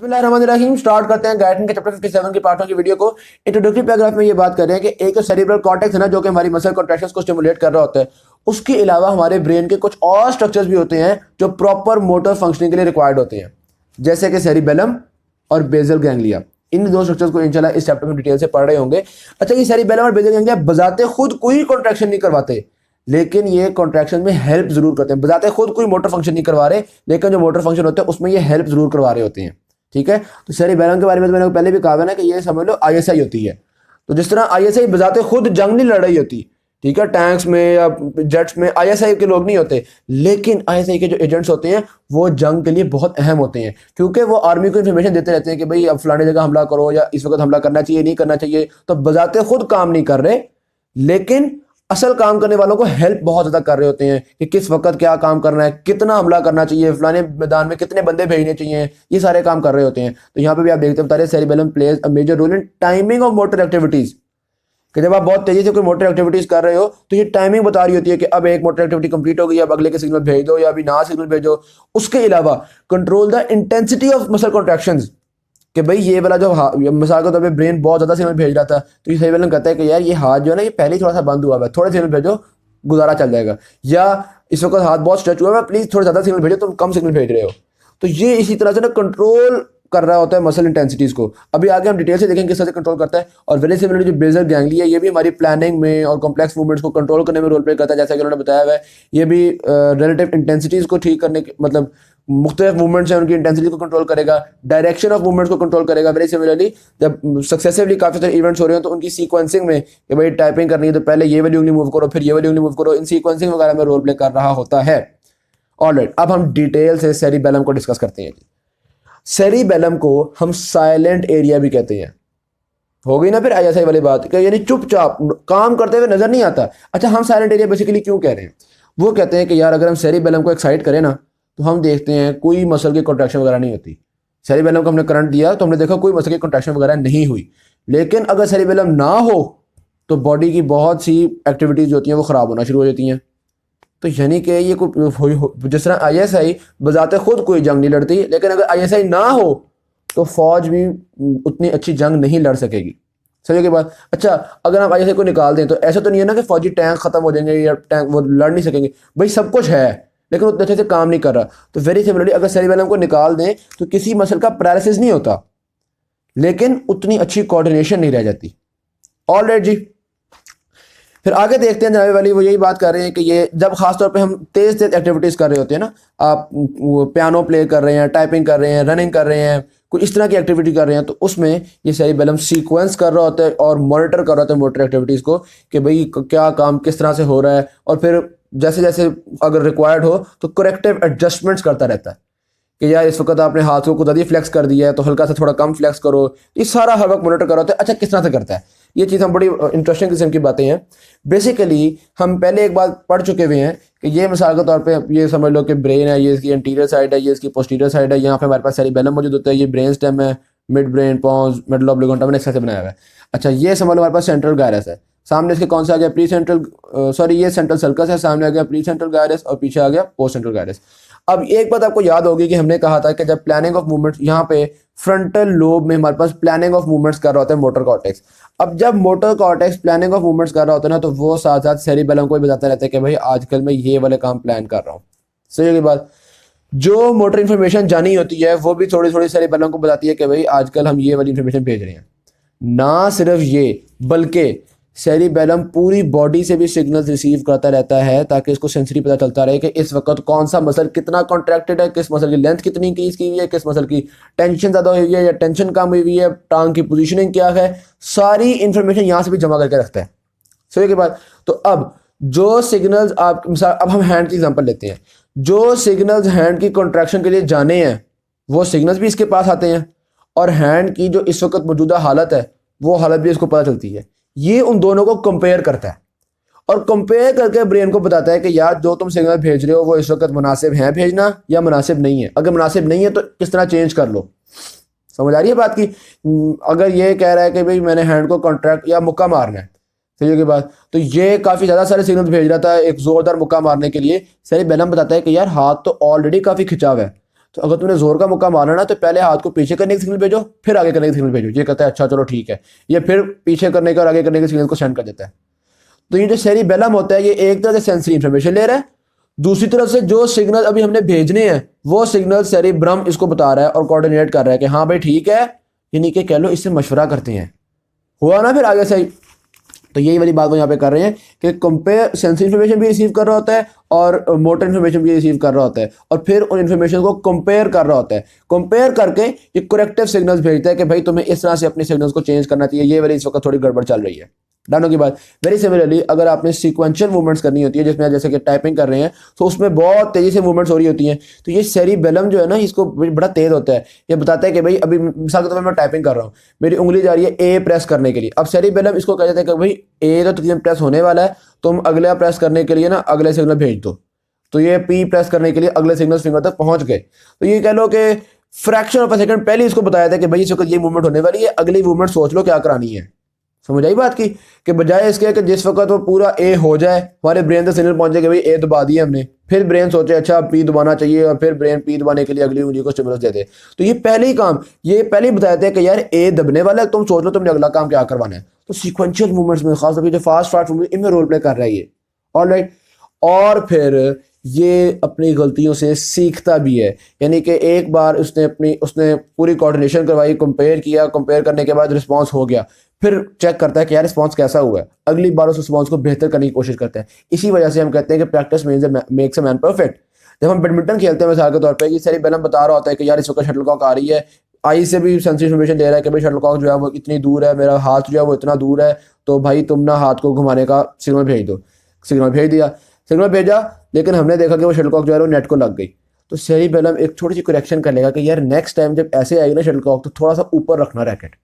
बिस्मिल्लाहिर्रहमानिर्रहीम। स्टार्ट करते हैं गायरन के चैप्टर 57 की पार्ट 1 की वीडियो को। इंट्रोडक्टरी पैराग्राफ में ये बात कर रहे हैं कि एक तो सेरिब्रल कॉर्टेक्स है ना, जो कि हमारी मसल कॉन्ट्रैक्शंस को स्टिमुलेट कर रहा होता है। उसके अलावा हमारे ब्रेन के कुछ और स्ट्रक्चर्स भी होते हैं जो प्रॉपर मोटर फंक्शनिंग के लिए रिक्वायर्ड होते हैं, जैसे कि सेरिबेलम और बेसल गैंग्लिया। इन दो स्ट्रक्चर्स को इंशाल्लाह इस चैप्टर में डिटेल से पढ़ रहे होंगे। अच्छा, ये सेरिबेलम और बेसल गैंग्लिया बजाते खुद कोई कॉन्ट्रैक्शन नहीं करवाते, लेकिन ये कॉन्ट्रैक्शन में हेल्प जरूर करते हैं। बजाते खुद कोई मोटर फंक्शन नहीं करवा रहे, लेकिन जो मोटर फंक्शन होते हैं उसमें ये हेल्प जरूर करवा रहे होते हैं। ठीक है, तो सेरिबेलम के बारे में तो मैंने पहले भी कहा है ना कि ये समझ लो आईएसआई होती है। तो जिस तरह आईएसआई बजाते खुद जंग नहीं लड़ रही होती, ठीक है, टैंक्स में या जेट्स में आईएसआई के लोग नहीं होते, लेकिन आईएसआई के जो एजेंट्स होते हैं वो जंग के लिए बहुत अहम होते हैं, क्योंकि वो आर्मी को इन्फॉर्मेशन देते रहते हैं कि भाई अब फलाने जगह हमला करो या इस वक्त हमला करना चाहिए नहीं करना चाहिए। तो बजाते खुद काम नहीं कर रहे, लेकिन असल काम करने वालों को हेल्प बहुत ज्यादा कर रहे होते हैं कि किस वक्त क्या काम करना है, कितना हमला करना चाहिए, फलाने मैदान में कितने बंदे भेजने चाहिए, ये सारे काम कर रहे होते हैं। तो यहाँ पे भी आप देखते बता रहे cerebellum plays a major role in timing of motor activities, कि जब आप बहुत तेजी से कोई मोटर एक्टिविटीज कर रहे हो तो ये टाइमिंग बता रही होती है कि अब एक मोटर एक्टिविटी कंप्लीट हो गई, अब अगले के सिग्नल भेज दो या अभी ना सिग्नल भेजो। उसके अलावा control the intensity of muscle contractions, कि भाई ये वाला जो मिसाल के तौर पे ब्रेन बहुत ज्यादा सिग्नल भेज रहा था, तो ये सेरिबेलम कहता है कि यार ये हाथ जो है ना ये पहले ही थोड़ा सा बंद हुआ है, थोड़े सिग्नल भेजो गुजारा चल जाएगा, या इस वक्त हाथ बहुत स्ट्रेच हुआ है, प्लीज थोड़ा ज्यादा सिग्नल भेजो, तुम कम सिग्नल भेज रहे हो। तो ये इसी तरह से ना कंट्रोल कर रहा होता है मसल इंटेंसिटीज को। अभी आगे हम डिटेल से देखेंगे किस तरह से कंट्रोल करता है। और वेरी सिमिलरली जो बेसल गैंग्लिया है ये भी हमारी प्लानिंग में और कॉम्प्लेक्स मूवमेंट्स को कंट्रोल करने में रोल प्ले करता है, जैसा कि उन्होंने बताया हुआ है। ये भी रिलेटिव इंटेंसिटीज को ठीक करने के मतलब मुख्तलिफ मूवमेंट्स हैं उनकी इंटेंसिटी को कंट्रोल करेगा, डायरेक्शन ऑफ मूवमेंट्स को कंट्रोल करेगा। वेरी सिमिलरली जब सक्सेसिवली काफी सारे इवेंट्स हो रहे हो तो उनकी सीक्वेंसिंग में कि भाई टाइपिंग करनी है तो पहले ये वाली उंगली मूव करो फिर ये वाली उंगली मूव करो, इन सीक्वेंसिंग वगैरह में रोल प्ले कर रहा होता है। ऑलराइट, अब हम डिटेल से सेरिबेलम को डिस्कस करते हैं। सेरिबेलम को हम साइलेंट एरिया भी कहते हैं। हो गई ना फिर आईएसआई वाली बात, यानी चुपचाप काम करते हुए नजर नहीं आता। अच्छा, हम साइलेंट एरिया बेसिकली क्यों कह रहे हैं? वो कहते हैं कि यार अगर हम सेरिबेलम को एक्साइट करें ना तो हम देखते हैं कोई मसल की कॉन्ट्रैक्शन वगैरह नहीं होती। सेरिबेलम को हमने करंट दिया तो हमने देखा कोई मसल की कॉन्ट्रैक्शन वगैरह नहीं हुई। लेकिन अगर सेरिबेलम ना हो तो बॉडी की बहुत सी एक्टिविटीज होती हैं वो खराब होना शुरू हो जाती हैं। तो यानी कि ये जिस तरह आईएसआई बजाते खुद कोई जंग नहीं लड़ती, लेकिन अगर आईएसआई ना हो तो फौज भी उतनी अच्छी जंग नहीं लड़ सकेगी। समझो की बात? अच्छा, अगर आप आईएसआई को निकाल दें तो ऐसा तो नहीं है ना कि फौजी टैंक खत्म हो जाएंगे या टैंक वो लड़ नहीं सकेंगे। भाई सब कुछ है लेकिन उतने अच्छे से काम नहीं कर रहा। तो वेरी सिमिलरली अगर सेरिबेलम को निकाल दें तो किसी मसल का पैरालिसिस नहीं होता, लेकिन उतनी अच्छी कोऑर्डिनेशन नहीं रह जाती। ऑलराइट जी, फिर आगे देखते हैं जनाबे वाली वो यही बात कर रहे हैं कि ये जब खासतौर पे हम तेज तेज एक्टिविटीज़ कर रहे होते हैं ना, आप पियानो प्ले कर रहे हैं, टाइपिंग कर रहे हैं, रनिंग कर रहे हैं, कुछ इस तरह की एक्टिविटी कर रहे हैं, तो उसमें ये सेरिबेलम सीक्वेंस कर रहा होता है और मॉनिटर कर रहा होता है मोटर एक्टिविटीज़ को कि भाई क्या काम किस तरह से हो रहा है, और फिर जैसे जैसे अगर रिक्वायर्ड हो तो करेक्टिव एडजस्टमेंट्स करता रहता है कि यार इस वक्त आपने हाथ को खुद ही फ्लेक्स कर दिया है तो हल्का सा थोड़ा कम फ्लेक्स करो। ये सारा हर वक्त मॉनिटर कर रहा होता है। अच्छा, किस तरह से करता है ये चीज़ हम बड़ी इंटरेस्टिंग किस्म की बातें हैं। बेसिकली हम पहले एक बात पढ़ चुके हुए हैं कि ये मिसाल के तौर पे ये समझ लो कि ब्रेन है, ये इसकी एंटीरियर साइड है, ये इसकी पोस्टीरियर साइड है, यहाँ पे हमारे पास सेरिबेलम मौजूद होता है, ये ब्रेन स्टेम है, मिड ब्रेन, पॉन्स, मिडल ऑब्लिगोंटा मैंने से बनाया हुआ है। अच्छा, ये समझ लो हमारे पास सेंट्रल गायरस है, सामने इसके कौन सा आ गया प्री सेंट्रल, सॉरी ये सेंट्रल सर्कस है, सामने आ गया प्री सेंट्रल गायरस और पीछे आ गया पोस्ट सेंट्रल गायरस। अब एक बात आपको याद होगी कि हमने कहा था कि जब प्लानिंग ऑफ मूवमेंट्स, यहाँ पे फ्रंटल लोब में हमारे पास प्लानिंग ऑफ मूवमेंट्स कर रहा होता है मोटर कॉर्टेक्स। अब जब motor cortex planning of movements कर रहा होता है ना तो वो साथ साथ सेरिबेलम को भी बताता रहता है कि भाई आजकल मैं ये वाले काम प्लान कर रहा हूँ। सही होगी बात? जो मोटर इन्फॉर्मेशन जानी होती है वो भी थोड़ी थोड़ी सेरिबेलम को बताती है कि भाई आजकल हम ये वाली इन्फॉर्मेशन भेज रहे हैं। ना सिर्फ ये, बल्कि सेरिबेलम पूरी बॉडी से भी सिग्नल्स रिसीव करता रहता है ताकि इसको सेंसरी पता चलता रहे कि इस वक्त कौन सा मसल कितना कॉन्ट्रैक्टेड है, किस मसल की लेंथ कितनी इंक्रीज की हुई है, किस मसल की टेंशन ज़्यादा हुई है या टेंशन कम हुई हुई है, टांग की पोजीशनिंग क्या है, सारी इंफॉर्मेशन यहाँ से भी जमा करके रखता है। सही के बाद तो अब जो सिग्नल्स आप मिसाल, अब हम हैंड की एग्जांपल लेते हैं, जो सिग्नल्स हैंड की कॉन्ट्रैक्शन के लिए जाने हैं वो सिग्नल्स भी इसके पास आते हैं, और हैंड की जो इस वक्त मौजूदा हालत है वो हालत भी इसको पता चलती है। ये उन दोनों को कंपेयर करता है और कंपेयर करके ब्रेन को बताता है कि यार जो तुम सिग्नल भेज रहे हो वो इस वक्त मुनासिब है भेजना या मुनासिब नहीं है। अगर मुनासिब नहीं है तो किस तरह चेंज कर लो। समझ आ रही है बात की? अगर ये कह रहा है कि भाई मैंने हैंड को कॉन्ट्रैक्ट या मुक्का मारना है, सही की बात, तो ये काफ़ी ज़्यादा सारे सिग्नल भेज रहा था एक ज़ोरदार मुक्का मारने के लिए। सेरिबेलम बताता है कि यार हाथ तो ऑलरेडी काफ़ी खिंचा हुआ है, तो अगर तुमने जोर का मुक्का मारना ना तो पहले हाथ को पीछे करने की सिग्नल भेजो, फिर आगे करने की सिग्नल भेजो। ये कहता है अच्छा चलो ठीक है, ये फिर पीछे करने का और आगे करने के सिग्नल को सेंड कर देता है। तो ये जो सेरिबेलम होता है ये एक तरह से सेंसरी इंफॉर्मेशन ले रहा है, दूसरी तरफ से जो सिग्नल अभी हमने भेजने हैं वो सिग्नल सेरिब्रम इसको बता रहा है और कोऑर्डिनेट कर रहा है कि हाँ भाई ठीक है, यानी कि कह लो इससे मशवरा करते हैं। हुआ ना फिर आगे से ही। तो यही वाली बात वो यहाँ पे कर रहे हैं कि कंपेयर सेंसरी इन्फॉर्मेशन भी रिसीव कर रहा होता है और मोटर इन्फॉर्मेशन भी रिसीव कर रहा होता है, और फिर उन इन्फॉर्मेशन को कंपेयर कर रहा होता है। कंपेयर करके ये करेक्टिव सिग्नल्स भेजता है कि भाई तुम्हें इस तरह से अपने सिग्नल्स को चेंज करना चाहिए, ये वाली इस वक्त थोड़ी गड़बड़ चल रही है। डानो की बात। वेरी सिमिलरली अगर आपने सीक्वेंशियल मूवमेंट्स करनी होती है जिसमें जैसे कि टाइपिंग कर रहे हैं तो उसमें बहुत तेजी से मूवमेंट्स हो रही होती हैं, तो ये सेरिबेलम जो है ना इसको बड़ा तेज होता है। ये बताता है कि भाई अभी मिसाल के तौर पर मैं टाइपिंग कर रहा हूँ, मेरी उंगली जा रही है ए प्रेस करने के लिए। अब सेरिबेलम इसको कह देता है कि भाई ए तो तुझे प्रेस होने वाला है, तुम अगला प्रेस करने के लिए ना अगले सिग्नल भेज दो। तो ये पी प्रेस करने के लिए अगले सिग्नल फिंगर तक पहुंच गए। तो ये कह लो कि फ्रैक्शन ऑफ अ सेकंड पहले इसको बताया था कि भाई इस वक्त ये मूवमेंट होने वाली है, अगली मूवमेंट सोच लो क्या करानी है। समझ आई बात की कि बजाय इसके कि जिस वक्त वो पूरा ए हो जाए हमारे ब्रेन तक सिग्नल पहुंचे कि भाई ए दबा दिया हमने, फिर ब्रेन सोचे अच्छा पी दबाना चाहिए और फिर ब्रेन पी दबाने के लिए अगली उंगली को स्टिमुलस देते। तो ये पहले ही काम ये पहले ही बताया था कि यार ए दबने वाला है, तुम सोच लो तुमने अगला काम क्या करवाना है। तो सीक्वेंशियल मूवमेंट्स में खासतौर जो फास्ट मूवमेंट इनमें रोल प्ले कर रहा है ये। ऑलराइट। और फिर ये अपनी गलतियों से सीखता भी है, यानी कि एक बार उसने पूरी कोऑर्डिनेशन करवाई, कंपेयर किया, कंपेयर करने के बाद रिस्पांस हो गया, फिर चेक करता है कि यार रिस्पांस कैसा हुआ है, अगली बार उस रिस्पांस को बेहतर करने की कोशिश करता है। इसी वजह से हम कहते हैं कि practice makes a man perfect. जब हम बैडमिंटन खेलते हैं मिसाल के तौर पे, ये सेरिबेलम बता रहा होता है कि यार इस वक्त शटलकॉक आ रही है, आई से भी सेंसरी इन्फॉर्मेशन दे रहा है कि भाई शटलकॉक जो है वो इतनी दूर है, मेरा हाथ जो है वो इतना दूर है, तो भाई तुम ना हाथ को घुमाने का सिग्नल भेज दो। सिग्नल भेज दिया, सिग्नल भेजा, लेकिन हमने देखा कि वो शटलकॉक जो है वो नेट को लग गई। तो सेरिबेलम एक छोटी सी करेक्शन कर लेगा कि यार नेक्स्ट टाइम जब ऐसे आएगी ना शटलकॉक तो थोड़ा सा ऊपर रखना रैकेट।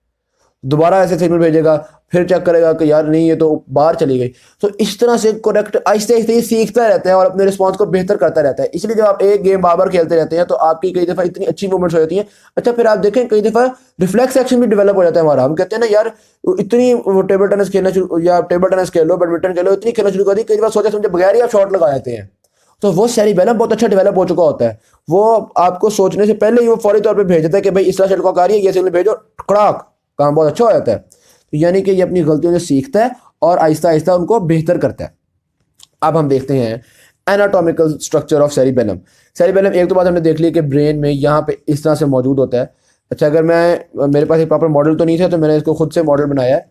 दोबारा ऐसे सिग्नल भेजेगा, फिर चेक करेगा कि यार नहीं ये तो बाहर चली गई। तो इस तरह से करेक्ट आहिस्ते आहिस्ते सीखता रहता है और अपने रिस्पांस को बेहतर करता रहता है। इसलिए जब आप एक गेम बार बार खेलते रहते हैं तो आपकी कई दफ़ा इतनी अच्छी मूवमेंट्स हो जाती हैं। अच्छा फिर आप देखें कई दफ़ा रिफ्लेक्स एक्शन भी डेवलप हो जाता है हमारा। हम कहते हैं ना यार इतनी टेबल टेनिस खेलना शुरू, या टेबल टेनिस खेलो, बैडमिंटन खेलो, इतनी खेलना शुरू कर दी, कई बार सोचा समझे बगैर ही आप शॉट लगा जाते हैं। तो वो सेरिबेलम बहुत अच्छा डेवलप हो चुका होता है, वो आपको सोचने से पहले ही वो फौरी तौर पर भेज देता है कि भाई इस तरह शटलकॉक आ रही है, ये सिग्नल भेजो, कड़ाक, काम बहुत अच्छा हो जाता है। तो यानी कि ये अपनी गलतियों से सीखता है और आहिस्ता आहिस्ता उनको बेहतर करता है। अब हम देखते हैं anatomical structure of cerebellum. Cerebellum एक तो बात हमने देख ली कि ब्रेन में यहाँ पे इस तरह से मौजूद होता है। अच्छा अगर मेरे पास एक प्रॉपर मॉडल तो नहीं था तो मैंने इसको खुद से मॉडल बनाया है।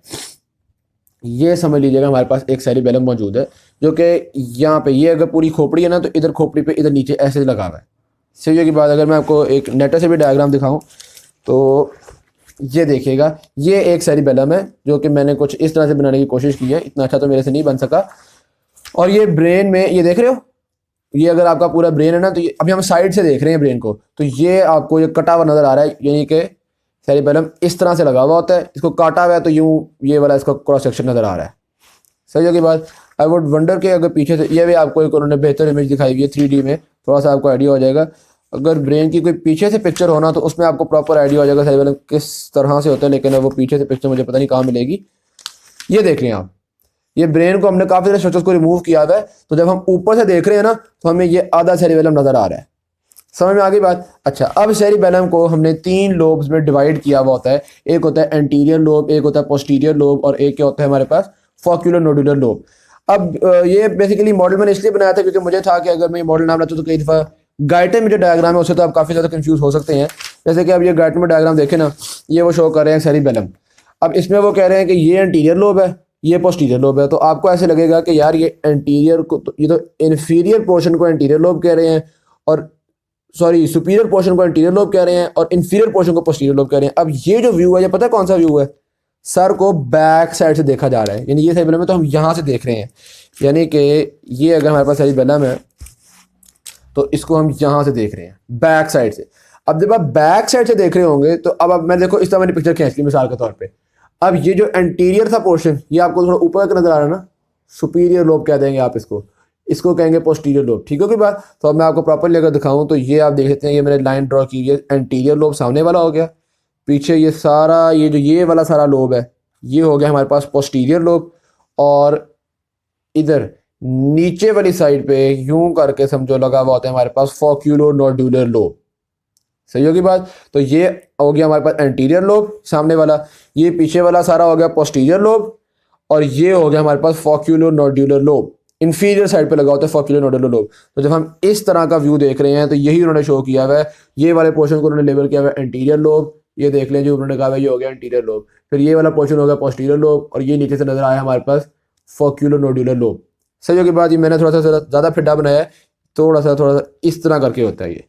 ये समझ लीजिएगा हमारे पास एक सेरिबेलम मौजूद है जो कि यहाँ पे, ये अगर पूरी खोपड़ी है ना तो इधर खोपड़ी पे इधर नीचे ऐसे लगा हुआ है। सीधे की बात अगर मैं आपको एक नेटर से भी डायग्राम दिखाऊं तो ये देखिएगा, ये एक सेरिबेलम है जो कि मैंने कुछ इस तरह से बनाने की कोशिश की है, इतना अच्छा तो मेरे से नहीं बन सका। और ये ब्रेन में ये देख रहे हो, ये अगर आपका पूरा ब्रेन है ना तो ये अभी हम साइड से देख रहे हैं ब्रेन को, तो ये आपको ये कटा हुआ नज़र आ रहा है, यानी कि सेरिबेलम इस तरह से लगा हुआ होता है, इसको काटा हुआ है तो यूँ ये वाला इसका क्रॉस सेक्शन नज़र आ रहा है। सही है की बात। आई वुड वंडर के अगर पीछे से ये भी आपको एक उन्होंने बेहतर इमेज दिखाई हुई है 3D में, थोड़ा सा आपको आइडिया हो जाएगा। अगर ब्रेन की कोई पीछे से पिक्चर होना तो उसमें आपको प्रॉपर आइडिया हो जाएगा सेरिबेलम किस तरह से होता है, लेकिन अब वो पीछे से पिक्चर मुझे पता नहीं कहाँ मिलेगी। ये देख रहे हैं आप, ये ब्रेन को हमने काफ़ी सारे स्ट्रक्चर्स को रिमूव किया हुआ है, तो जब हम ऊपर से देख रहे हैं ना तो हमें ये आधा सेरिबेलम नज़र आ रहा है। समझ में आ गई बात। अच्छा अब सेरिबेलम को हमने 3 लोब्स में डिवाइड किया हुआ होता है, एक होता है एंटीरियर लोब, एक होता है पोस्टीरियर लोब, और एक क्या होता है हमारे पास फॉक्यूलर नोडुलर लोब। अब ये बेसिकली मॉडल मैंने इसलिए बनाया था क्योंकि मुझे था कि अगर मैं ये मॉडल नाम लाता तो कई दफ़ा गाइटन में जो डायग्राम है उससे तो आप काफ़ी ज़्यादा कंफ्यूज हो सकते हैं। जैसे कि अब ये गाइटन में डायग्राम देखें ना, ये वो शो कर रहे हैं सेरिबेलम। अब इसमें वो कह रहे हैं कि ये एंटीरियर लोब है, ये पोस्टीरियर लोब है, तो आपको ऐसे लगेगा कि यार ये एंटीरियर को ये तो इन्फीरियर पोर्शन को एंटीरियर लोब कह रहे हैं, और सॉरी सुपीरियर पोर्शन को एंटीरियर लोब कह रहे हैं, और इन्फीरियर पोर्शन को पोस्टीरियर लोब कह रहे हैं। अब ये जो व्यू है, ये पता है कौन सा व्यू है? सर को बैक साइड से देखा जा रहा है, यानी ये सेरिबेलम है तो हम यहाँ से देख रहे हैं, यानी कि ये अगर हमारे पास सेरिबेलम है तो इसको हम यहाँ से देख रहे हैं बैक साइड से। अब जब आप बैक साइड से देख रहे होंगे तो अब मैं देखो इस तरह मैंने पिक्चर खींच ली मिसाल के तौर पे। अब ये जो एंटीरियर था पोर्शन, ये आपको थोड़ा ऊपर तक नजर आ रहा है ना, सुपीरियर लोब कह देंगे आप इसको, इसको कहेंगे पोस्टीरियर लोब। ठीक है की बात। तो अब मैं आपको प्रॉपरली अगर दिखाऊं तो ये आप देख सकते हैं, ये मैंने लाइन ड्रॉ की है, एंटीरियर लोब सामने वाला हो गया, पीछे ये सारा ये जो ये वाला सारा लोब है ये हो गया हमारे पास पोस्टीरियर लोब, और इधर नीचे वाली साइड पे यूं करके समझो लगा हुआ होता है हमारे पास फॉक्यूलो नोडुलर लोब। सही होगी बात। तो ये हो गया हमारे पास एंटीरियर लोब सामने वाला, ये पीछे वाला सारा हो गया पोस्टीरियर लोब, और ये हो गया हमारे पास फॉक्यूलो नोड्यूलर लोब, इंफीरियर साइड पे लगा होता है फॉक्यूलो नोड्यूलर लोब। तो जब हम इस तरह का व्यू देख रहे हैं तो यही उन्होंने शो किया हुआ है, ये वाले पोर्शन को उन्होंने लेबल किया हुआ है एंटीरियर लोब, ये देख लें जो उन्होंने कहा है ये हो गया एंटीरियर लोब। फिर ये वाला पोर्शन हो गया पोस्टीरियर लोब, और ये नीचे से नजर आया हमारे पास फॉक्यूलो नोड्यूलर लोब। सही होगी बात। ये मैंने थोड़ा सा ज़्यादा फिड्डा बनाया है, थोड़ा सा इस तरह करके होता है ये।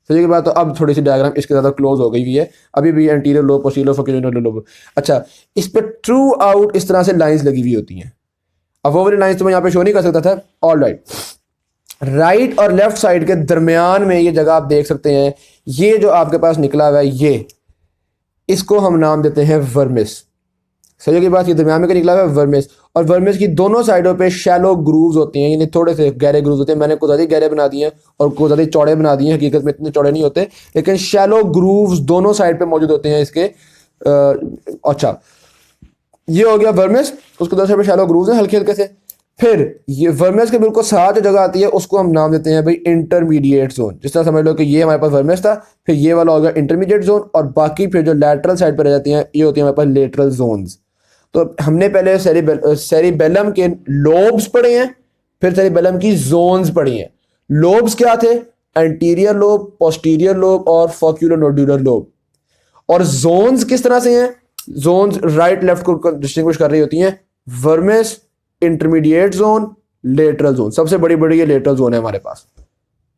सही की बात। तो अब थोड़ी सी डायग्राम इसके ज़्यादा क्लोज हो गई हुई है, अभी भी एंटीरियर लोब पोस्टीरियर फॉक्यूलो लोब। अच्छा, इस पर थ्रू आउट इस तरह से लाइंस लगी हुई होती हैं। अब वो वाली लाइंस तो मैं यहाँ पे शो नहीं कर सकता था। ऑल राइट और लेफ्ट साइड के दरमियान में ये जगह आप देख सकते हैं, ये जो आपके पास निकला हुआ है ये, इसको हम नाम देते हैं वर्मिस। सही की बात। ये दरमियान में क्या निकला हुआ है वर्मिस, और वर्मिस की दोनों साइडों पे शैलो ग्रूव्स होते हैं, यानी थोड़े से गहरे ग्रूव्स होते हैं। मैंने कुछ ज़्यादा गहरे बना दिए हैं और कुछ ज़्यादा चौड़े बना दिए हैं, हकीकत में इतने चौड़े नहीं होते, लेकिन शैलो ग्रूव्स दोनों साइड पे मौजूद होते हैं इसके। अच्छा, ये हो गया वर्मिस, उसके दूसरे पे शैलो ग्रूव्स हैं हल्के हल्के से। फिर ये वर्मिस के बिल्कुल साथ जो जगह आती है उसको हम नाम देते हैं भाई इंटरमीडिएट जोन। जिस तरह समझ लो कि ये हमारे पास वर्मिस था, फिर ये वाला हो गया इंटरमीडिएट जोन, और बाकी फिर जो लैटरल साइड पर रह जाती हैं ये होती है हमारे पास लेटरल जोन्स। तो हमने पहले सेरिबेलम के लोब्स पढ़े हैं, फिर सेरिबेलम की जोन्स पढ़ी हैं। लोब्स क्या थे? एंटीरियर लोब, पोस्टीरियर लोब और फॉक्यूलो नोड्यूलर लोब। और जोन्स किस तरह से हैं? जोन्स राइट लेफ्ट को डिस्टिंग्विश कर रही होती हैं, vermis, intermediate zone, lateral zone. सबसे बड़ी बड़ी ये लेटरल जोन है हमारे पास।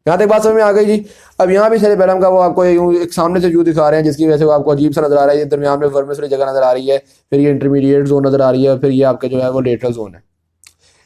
यहाँ तक बात समझ में आ गई जी। अब यहाँ भी सेरिबेलम का वो आपको एक सामने से व्यू दिखा रहे हैं, जिसकी वजह से वो आपको अजीब सा नजर आ रहा है। ये दरमियान में वर्मिस वाली जगह नजर आ रही है, फिर ये इंटरमीडिएट जोन नजर आ रही है, फिर ये आपके जो है वो लेटरल जोन है।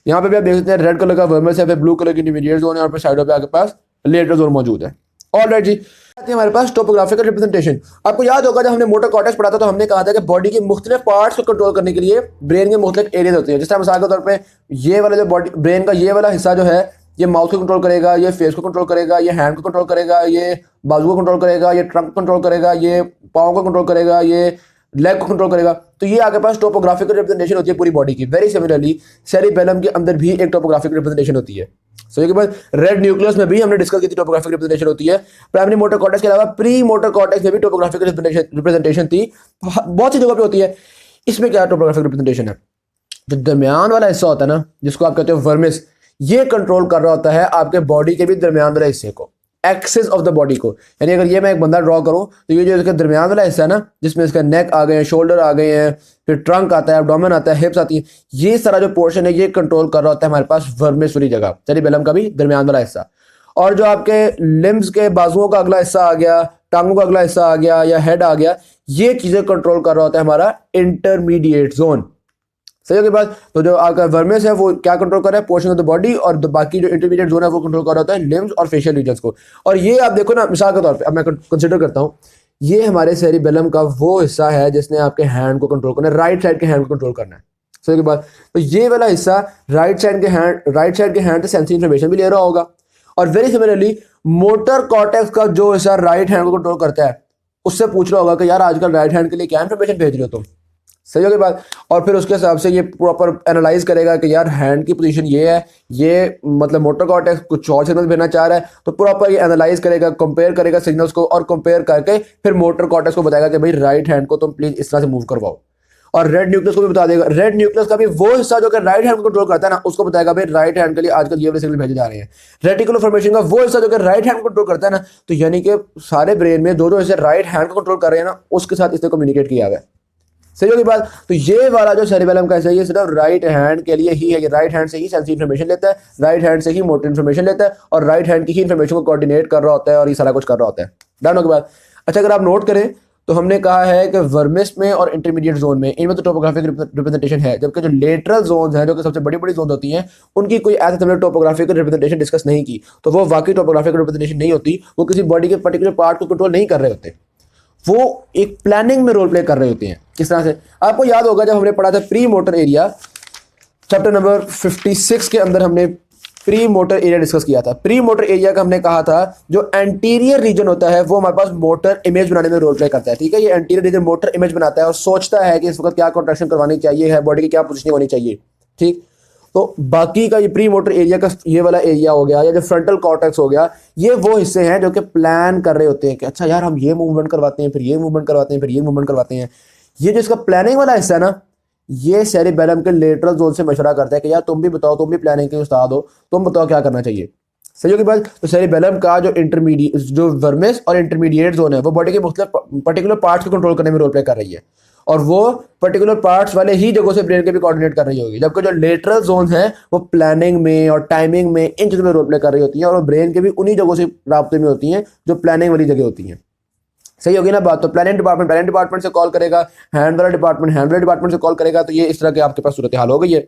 यहाँ पे भी आप देख सकते हैं रेड कलर का वर्मिस है, फिर ब्लू कलर की इंटरमीडिएट जोन है, और फिर साइडों पे आपके पास लेटरल जोन मौजूद है। ऑलराइट जी, हमारे पास टोपोग्राफिकल रिप्रेजेंटेशन। आपको याद होगा जब हमने मोटर कॉर्टेक्स पढ़ा था तो हमने कहा था कि बॉडी के मुख्तलिफ पार्ट्स को कंट्रोल करने के लिए ब्रेन के मुख्तलिफ एरियाज होते हैं। जिस तरह मिसाल के तौर पे ये वाला जो बॉडी ब्रेन का ये वाला हिस्सा जो है, ये माउथ को कंट्रोल करेगा, ये फेस को कंट्रोल करेगा, ये हैंड को कंट्रोल करेगा, ये बाजू को कंट्रोल करेगा, ये ट्रंक को कंट्रोल करेगा, ये पाँव को कंट्रोल करेगा, ये लेग को कंट्रोल करेगा। तो ये आपके पास टोपोग्राफिकल रिप्रेजेंटेशन होती है पूरी बॉडी की। वेरी सिमिलरली सेरिबेलम के अंदर भी एक टोपोग्राफिकल रिप्रेजेंटेशन होती है। सो के बाद रेड न्यूक्लियस में भी हमने डिस्कस की थी टोपोग्राफिक रिप्रेजेंटेशन होती है। प्राइमरी मोटर कॉर्टेक्स के अलावा प्री मोटर कॉर्टेक्स में भी टोपोग्राफिक रिप्रेजेंटेशन थी, बहुत सी जगह पे होती है। इसमें क्या टोपोग्राफिक रिप्रेजेंटेशन है? जो दरमियान वाला हिस्सा होता है ना, जिसको आप कहते हो वर्मिस, ये कंट्रोल कर रहा होता है आपके बॉडी के भी दरमियान वाले हिस्से को, एक्सिस ऑफ द बॉडी को। यानी अगर ये मैं एक बंदा ड्रॉ करूं तो ये जो इसका दरमियान वाला हिस्सा है ना, जिसमें इसका नेक आ गए हैं, शोल्डर आ गए हैं, फिर ट्रंक आता है, एब्डोमेन आता है, हिप्स आती है, ये सारा जो पोर्शन है ये कंट्रोल कर रहा होता है हमारे पास वर्मिस वाली जगह, सेरिबेलम का भी दरमियान वाला हिस्सा। और जो आपके लिम्स के बाजुओं का अगला हिस्सा आ गया, टांगों का अगला हिस्सा आ गया, या हेड आ गया, ये चीजें कंट्रोल कर रहा होता है हमारा इंटरमीडिएट जोन। सही है बात। तो जो आपका वर्मिस है वो क्या कंट्रोल कर रहा है? पोर्शन ऑफ द बॉडी, और बाकी जो इंटरमीडिएट जोन है वो कंट्रोल कर रहा होता है लिम्स और फेशियल रीजन्स को। और ये आप देखो ना, मिसाल के तौर पे अब मैं कंसिडर करता हूँ, ये हमारे सेरिबेलम का वो हिस्सा है जिसने आपके हैंड को कंट्रोल करना है, राइट साइड के हैंड को कंट्रोल करना है। सही के बाद तो ये वाला हिस्सा राइट साइड के हैंड से सेंसरी इन्फॉर्मेशन भी ले रहा होगा। और वेरी सिमिलरली मोटर कॉर्टेक्स का जो हिस्सा राइट हैंड को कंट्रोल करता है, उससे पूछ रहा होगा कि यार आजकल राइट हैंड के लिए क्या इन्फॉर्मेशन भेज रहे हो तुम। सही होगी बात। और फिर उसके हिसाब से ये प्रॉपर एनालाइज करेगा कि यार हैंड की पोजीशन ये है, ये मतलब मोटर कॉर्टेक्स कुछ और सिग्नल भेजना चाह रहा है, तो प्रॉपर ये एनालाइज करेगा, कंपेयर करेगा सिग्नल्स को, और कंपेयर करके फिर मोटर कॉर्टेक्स को बताएगा कि भाई राइट हैंड को तुम प्लीज इस तरह से मूव करवाओ। और रेड न्यूक्लियस को भी बता देगा। रेड न्यूक्लियस का भी वो हिस्सा जो कि राइट हैंड को कंट्रोल करता है ना, उसको बताएगा भाई राइट हैंड के लिए आजकल ये वाले सिग्नल भेजे जा रहे हैं। रेटिकुलर फॉर्मेशन का वो हिस्सा जो कि राइट हैंड को कंट्रोल करता है ना, तो यानी कि सारे ब्रेन में जो हिस्से राइट हैंड को कंट्रोल कर रहे हैं ना, उसके साथ इसने कम्युनिकेट किया हुआ है। सही होगी बात। तो ये वाला जो सेरिबेलम का हिस्सा है ये सिर्फ राइट हैंड के लिए ही है, राइट हैंड से ही सेंसरी इन्फॉर्मेशन लेता है, राइट हैंड से ही मोटर इन्फॉर्मेशन लेता है, और राइट हैंड की ही इन्फॉर्मेशन को कोऑर्डिनेट कर रहा होता है, और ये सारा कुछ कर रहा होता है। डन हो के बाद अच्छा, अगर आप नोट करें तो हमने कहा है कि वर्मिस में और इंटरमीडिएट जोन में इनमें तो टोपोग्राफिक रिप्रेजेंटेशन है, जबकि जो लेटरल जोन्स हैं जो कि सबसे बड़ी बड़ी जोन होती हैं, उनकी कोई ऐसे हमने टोपोग्राफिक रिप्रेजेंटेशन डिस्कस नहीं की। तो वो वाकई टोपोग्राफिक रिप्रेजेंटेशन नहीं होती, वो किसी बॉडी के पर्टिकुलर पार्ट को कंट्रोल नहीं कर रहे होते, वो एक प्लानिंग में रोल प्ले कर रहे होते हैं। किस तरह से? आपको याद होगा जब हमने पढ़ा था pre motor area, chapter number 56 के अंदर हमने प्री मोटर एरिया डिस्कस किया था। प्री मोटर एरिया का हमने कहा था जो एंटीरियर रीजन होता है वो हमारे पास मोटर इमेज बनाने में रोल प्ले करता है। ठीक है, ये एंटीरियर रीजन मोटर इमेज बनाता है और सोचता है कि इस वक्त क्या कॉन्ट्रैक्शन करवानी चाहिए है, बॉडी की क्या पोजीशनिंग होनी चाहिए। ठीक, तो बाकी का ये प्री मोटर एरिया का ये वाला एरिया हो गया या जो फ्रंटल कॉर्टेक्स हो गया, ये वो हिस्से हैं जो कि प्लान कर रहे होते हैं कि अच्छा यार हम ये मूवमेंट करवाते हैं, फिर ये मूवमेंट करवाते हैं, फिर ये मूवमेंट करवाते हैं। ये जो इसका प्लानिंग वाला हिस्सा है ना, ये सेरिबेलम के लेटरल जोन से मशवरा करता है कि यार तुम भी बताओ, तुम भी प्लानिंग के उस्ताद हो, तुम बताओ क्या करना चाहिए। सही होगी बात। तो सेरिबेलम का जो इंटरमीडिएट जो वर्मिस और इंटरमीडिएट जोन है वो बॉडी के मुख्तलिफ पर्टिकुलर पार्ट्स को कंट्रोल करने में रोल प्ले कर रही है, और वो पर्टिकुलर पार्ट्स वाले ही जगहों से ब्रेन के भी कोऑर्डिनेट कर रही होगी, जबकि जो लेटरल जोन है वो प्लानिंग में और टाइमिंग में इन चीज़ों में रोल प्ले कर रही होती हैं, और वो ब्रेन के भी उन्हीं जगहों से राब्ते में होती हैं जो प्लानिंग वाली जगह होती हैं। सही होगी ना बात। तो प्लानिंग डिपार्टमेंट से कॉल करेगा, हैंड वाला डिपार्टमेंट से कॉल करेगा। तो ये इस तरह के आपके पास सूरत हाल हो गई है।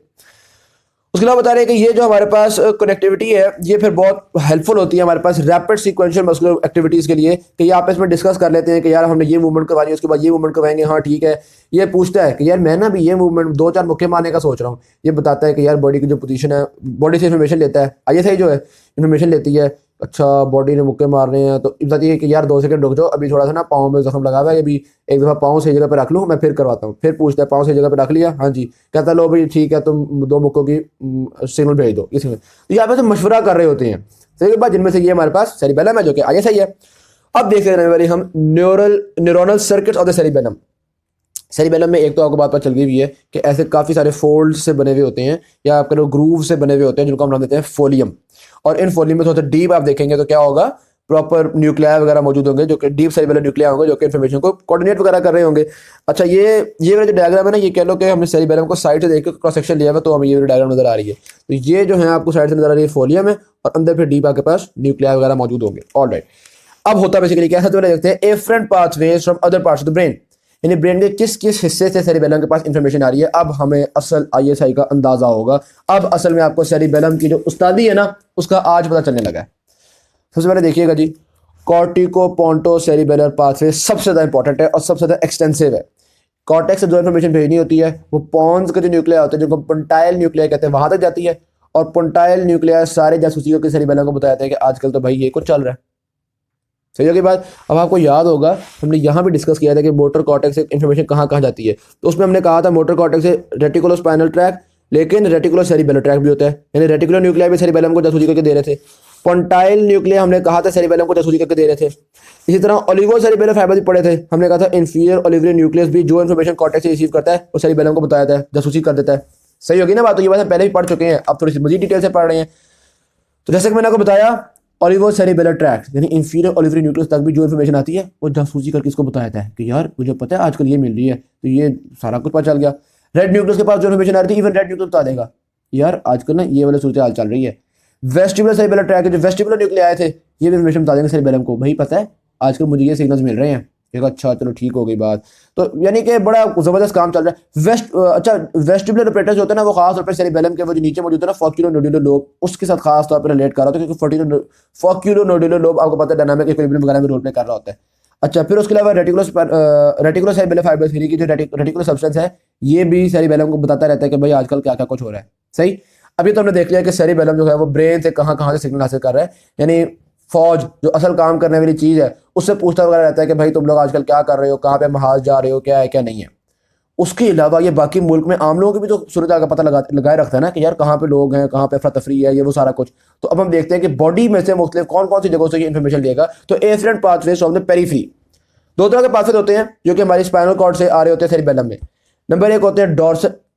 उसके अलावा बता रहे हैं कि ये जो हमारे पास कनेक्टिविटी है ये फिर बहुत हेल्पफुल होती है हमारे पास रैपिड सीक्वेंशियल मस्कुलर एक्टिविटीज़ के लिए, कि ये आप इसमें डिस्कस कर लेते हैं कि यार हमने ये मूवमेंट करवानी है, उसके बाद ये मूवमेंट करवाएंगे, हाँ ठीक है। ये पूछता है कि यार मैं ना भी ये मूवमेंट 2-4 मुक्के मारने का सोच रहा हूँ। ये बताता है कि यार बॉडी की जो पोजीशन है, बॉडी से इन्फॉर्मेशन लेता है, ISI जो है इन्फॉर्मेशन लेती है, अच्छा बॉडी ने मुक्के मारने हैं तो बताती है कि यार 2 सेकंड रुक जाओ, अभी थोड़ा सा ना पाँव में जख्म लगा हुआ है, अभी एक दफ़ा पाँव सही जगह पे रख लूँ, मैं फिर करवाता हूँ। फिर पूछता है पाँव सही जगह पे रख लिया, हाँ जी, कहता लो भाई ठीक है, तुम 2 मुक्कों की सिग्नल भेज दो इसमें। तो यहाँ पे तो मशवरा कर रहे होते हैं। सही के बाद जिनमें से ये हमारे पास सेरिबेलम है जो कि ISI है। अब देख रहे हैं हम neuronal circuits of the cerebellum. Cerebellum में एक तो आपको बात पता चल गई हुई है कि ऐसे काफ़ी सारे फोल्ड से बने हुए होते हैं, या आपके लोग ग्रूव से बने हुए होते हैं, जिनको हम नाम देते हैं फोलियम। और इन फोलियम में थोड़ा सा डीप आप देखेंगे तो क्या होगा, प्रॉपर न्यूक्लियाई वगैरह मौजूद होंगे, जो कि डीप सेरिबेलर न्यूक्लियाई होंगे, जो कि इन्फॉर्मेशन को कोऑर्डिनेट वगैरह कर रहे होंगे। अच्छा ये वाला जो डायग्राम है ना, ये कह लो कि हमने सेरिबेलम को साइड से देख के क्रॉस सेक्शन लिया हुआ, तो हमें ये डायग्राम नजर आ रही है। तो ये जो है आपको साइड से नजर आ रही है फोलियम है, और अंदर फिर डीप आपके पास न्यूक्लियाई वगैरह मौजूद होंगे। ऑलराइट, अब होता बेसिकली क्या है, तो देखते हैं efferent pathways from other parts of the brain, यानी ब्रेन के किस किस हिस्से से सेरिबेलम के पास इंफॉर्मेशन आ रही है। अब हमें असल ISI का अंदाजा होगा। अब असल में आपको सेरिबेलम की जो उस्तादी है ना, उसका आज पता चलने लगा है। सबसे पहले देखिएगा जी, कॉर्टिकोपोंटो सेरिबेलर पाथवे सबसे ज़्यादा इंपॉर्टेंट है और सबसे ज़्यादा एक्सटेंसिव है। कॉर्टेक्स से जो इन्फॉर्मेशन भेजनी होती है वो पॉन्स के जो न्यूक्लिया होते हैं, जिनको पोंटाइल न्यूक्लिया कहते हैं, वहां तक जाती है। और पोंटाइल न्यूक्लिया सारे जासूसी के सेरिबेलम को बताते हैं कि आजकल तो भाई ये कुछ चल रहा है। सही होगी बात। अब आपको याद होगा हमने यहाँ भी डिस्कस किया था कि मोटर कॉर्टेक्स से इन्फॉर्मेशन कहाँ कहाँ जाती है। तो उसमें हमने कहा था मोटर कॉर्टेक्स से रेटिकुलो स्पाइनल ट्रैक, लेकिन रेटिकुलो सेरिबेलर ट्रैक भी होता है, यानी रेटिकुलर न्यूक्लिया भी सेरिबेलम को जासूसी करके दे रहे थे। पोंटाइल न्यूक्लिया हमने कहा था सेरिबेलम को जासूसी करके दे रहे थे। इसी तरह ओलिगो सेरिबेलर फाइबर भी पढ़े थे, हमने कहा था इंफीरियर ओलिवियर न्यूक्लियस भी जो इन्फॉर्मेशन कॉर्टेक्स से रिसीव करता है वो सेरिबेलम को बताया था, जासूसी कर देता है। सही होगी ना बात। तो ये बात हम पहले भी पढ़ चुके हैं, अब थोड़ी सी मजीद डिटेल से पढ़ रहे हैं। तो जैसे कि मैंने आपको बताया, ओलिवो सेरिबेलर ट्रैक्ट यानी इंफीरियर ओलिवियर न्यूक्लियस तक भी जो इन्फॉर्मेशन आती है वो जासूसी करके इसको बताया था कि यार मुझे पता है आजकल ये मिल रही है, तो ये सारा कुछ पता चल गया। रेड न्यूक्लियस के पास जो इन्फॉर्मेशन आ रही थी, इवन रेड न्यूक्लियस बता देगा यार आजकल ना ये वाला सूरत हाल चल रही है। वेस्टिबुलर सेरिबेलर ट्रैक, जो वेस्टिबुलर न्यूक्लिया आए थे, ये भी इन्फॉर्मेशन बता देंगे सेरिबेलम को, भाई पता है आजकल मुझे ये सिग्नल्स मिल रहे हैं। अच्छा चलो ठीक हो गई बात। तो यानी कि बड़ा ज़बरदस्त काम चल रहा है। वेस्टिबुलर ऑपरेटर्स होते हैं ना, वो खास तौर पर सेरिबेलम के वो जो नीचे मौजूद है ना फोक्यूलो-नोडुलर लोब, उसके साथ खास तौर पर रिलेट कर रहा था, क्योंकि फोक्यूलो-नोडुलर लोब आपको पता है डायनामिक इक्विलिब्रियम वगैरह में रोल प्ले कर रहा होता है। अच्छा फिर उसके अलावा रेटिकुलो सेरिबेलर फाइबर थ्योरी की जो रेटिकुलर सब्सटेंस है, ये भी सेरिबेलम को बताता रहता है कि भाई आजकल क्या क्या कुछ हो रहा है। सही। अभी तो हमने देख लिया कि सेरिबेलम जो है वो ब्रेन से कहाँ कहाँ से सिग्नल हासिल कर रहा है, यानी फौज जो असल काम करने वाली चीज़ है उससे पूछता वगैरह रहता है कि भाई तुम लोग आजकल क्या कर रहे हो, कहाँ पे महाज जा रहे हो, क्या है क्या नहीं है। उसके अलावा ये बाकी मुल्क में आम लोगों की भी तो सूरत का पता लगाए रखता है ना कि यार कहाँ पे लोग हैं, कहाँ पे अफरा तफरी है, ये वो सारा कुछ। तो अब हम देखते हैं कि बॉडी में से मुख्तलिफ कौन कौन सी जगहों से ये इन्फॉर्मेशन लेगा। तो efferent pathways from the periphery, 2 तरह के पाथवेज होते हैं जो कि हमारी स्पाइनल कॉर्ड से आ रहे होते हैं सेरिबेलम में। नंबर 1 होते हैं